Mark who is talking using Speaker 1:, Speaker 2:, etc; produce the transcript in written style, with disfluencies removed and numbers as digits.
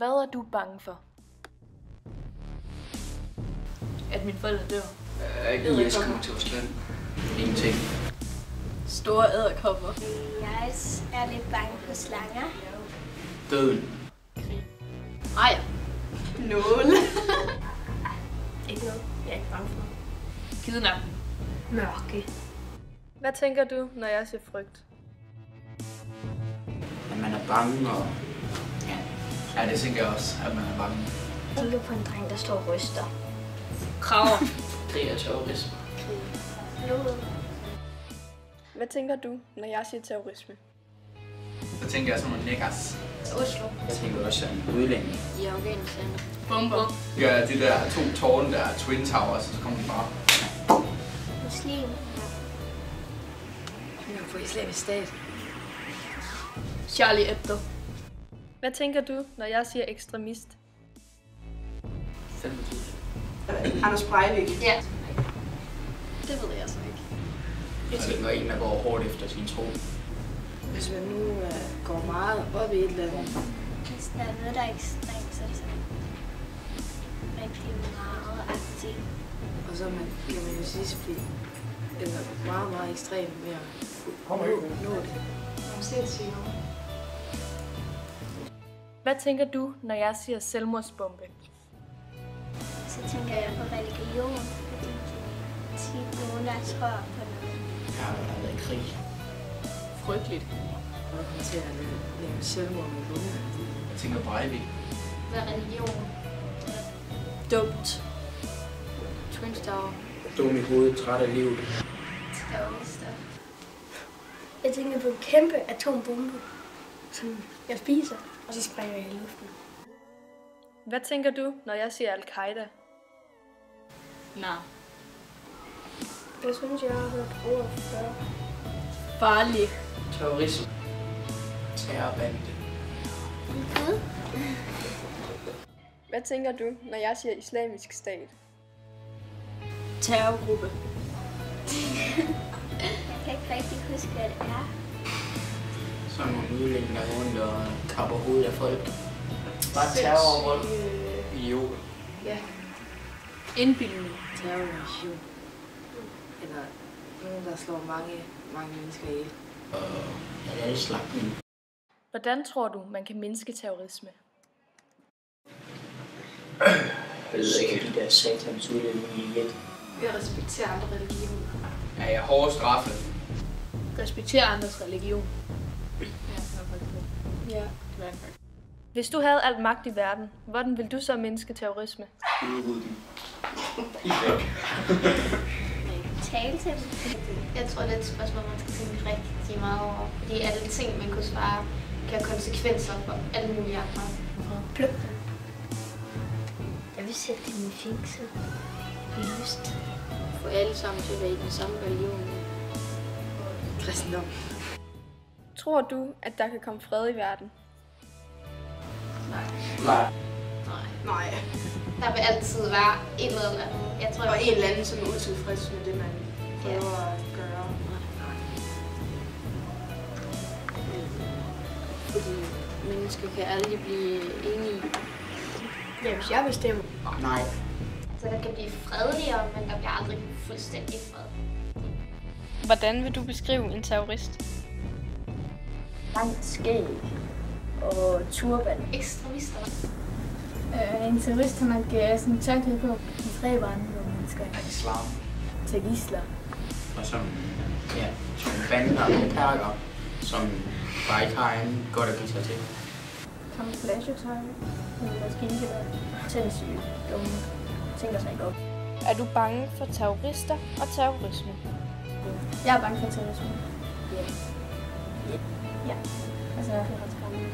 Speaker 1: Hvad er du bange for?
Speaker 2: At mine forældre dør.
Speaker 3: IS kommer til vores land. Ingenting.
Speaker 2: Store edderkopper.
Speaker 4: Jeg er lidt bange for slanger.
Speaker 3: Døden.
Speaker 2: Ej.
Speaker 4: Nåle. Ikke noget. Jeg er ikke bange for.
Speaker 2: Kidnapning.
Speaker 4: Mørke.
Speaker 1: Hvad tænker du, når jeg siger frygt?
Speaker 3: At man er bange og... Ja, det tænker jeg også, at man er bange.
Speaker 4: Jeg kigger på en dreng, der står og ryster.
Speaker 2: Kraver.
Speaker 3: Krig og terrorisme.
Speaker 4: Blod.
Speaker 1: Hvad tænker du, når jeg siger terrorisme?
Speaker 3: Så tænker jeg sådan nogle niggas.
Speaker 2: Oslo.
Speaker 3: Jeg tænker også en udlænding.
Speaker 2: I Afghanistan. Bomber.
Speaker 3: Ja, de der 2 tårne der, Twin Towers, så kommer de bare.
Speaker 4: Muslim.
Speaker 2: Jeg er på Islamisk Stat. Charlie Hebdo.
Speaker 1: Hvad tænker du, når jeg siger ekstremist?
Speaker 3: 5.000.
Speaker 5: Anders Breivik.
Speaker 2: Ja. Det ved jeg så ikke.
Speaker 3: Jeg tænker en, der går hårdt efter sin tro.
Speaker 5: Hvis man nu går meget op i et eller andet.
Speaker 4: Hvis der er noget, der er ekstremt, så er det sådan rigtig meget aktivt.
Speaker 5: Og så kan man jo sidst blive meget, meget ekstremt med at nå det.
Speaker 1: Hvad tænker du, når jeg siger selvmordsbombe?
Speaker 4: Så tænker jeg på religion, fordi det er tit nogen, der tror på noget.
Speaker 3: Jeg har været i krig.
Speaker 2: Frygteligt.
Speaker 5: Og kommer til at lave selvmord med bunde.
Speaker 3: Jeg tænker Breivik.
Speaker 2: Hvad er religion? Dumt. Twin Tower.
Speaker 3: Dum i hovedet, træt af livet.
Speaker 4: Terrorister. Jeg tænker på en kæmpe atombombe, som jeg spiser, og så springer jeg i luften.
Speaker 1: Hvad tænker du, når jeg siger Al-Qaida?
Speaker 2: Nej.
Speaker 4: Jeg synes, jeg har hørt ordet før.
Speaker 2: Farlig.
Speaker 3: Terrorisme. Terrorbande.
Speaker 4: Gud?
Speaker 1: Hvad tænker du, når jeg siger islamisk stat?
Speaker 2: Terrorgruppe.
Speaker 4: Jeg kan ikke rigtig huske, hvad det er.
Speaker 3: Sådan nogle udlændinge, der rundt og kapper hovedet af folk. Bare terror og vold. Idioter.
Speaker 2: Ja. Indbildning.
Speaker 5: Terroration. Eller nogen, der slår mange mennesker ihjel.
Speaker 3: Ja, det er slagtning.
Speaker 1: Hvordan tror du, man kan mindske terrorisme?
Speaker 3: Jeg ved ikke, de der satans udlændinge ihjel.
Speaker 2: Vi respekterer andre religioner.
Speaker 3: Ja, jeg er hårde straffe.
Speaker 2: Respekterer andres religion.
Speaker 1: Ja.
Speaker 2: Ja.
Speaker 1: Hvis du havde alt magt i verden, hvordan ville du så mindske terrorisme?
Speaker 4: Tale til dem.
Speaker 6: Jeg tror, det er et spørgsmål, man skal tænke rigtig meget over. Fordi alle ting, man kunne svare, kan have konsekvenser for alle mulige andre.
Speaker 4: Pluk dem. Jeg vil sætte dem i fængsel. Lyst.
Speaker 2: For alle sammen til at være i den samme religion.
Speaker 5: Kristendom.
Speaker 1: Tror du, at der kan komme fred i verden?
Speaker 3: Nej.
Speaker 5: Nej.
Speaker 6: Der vil altid være en eller anden. Jeg tror,
Speaker 5: Og en eller anden, som er utilfreds med det, man prøver at gøre.
Speaker 2: Fordi mennesker kan aldrig blive enige.
Speaker 4: Ja, hvis jeg bestemmer.
Speaker 3: Nej.
Speaker 6: så der kan blive fredeligere, men der bliver aldrig fuldstændig fred.
Speaker 1: Hvordan vil du beskrive en terrorist?
Speaker 4: Langt skæg og turban.
Speaker 6: Ekstremister.
Speaker 4: En terrorist har nok sådan en tørklæde på. De dræber andre mennesker.
Speaker 3: Islam.
Speaker 4: Til gisler.
Speaker 3: Og som bander og perker, som bare ikke har en godt at give sig til.
Speaker 4: Camouflagetøj. Maskingevær. Sindssygt dumme. Tænker sig ikke op.
Speaker 1: Er du bange for terrorister og terrorisme?
Speaker 4: Jeg er bange for terrorisme. Ja. Altså, jeg er ret skræmmende.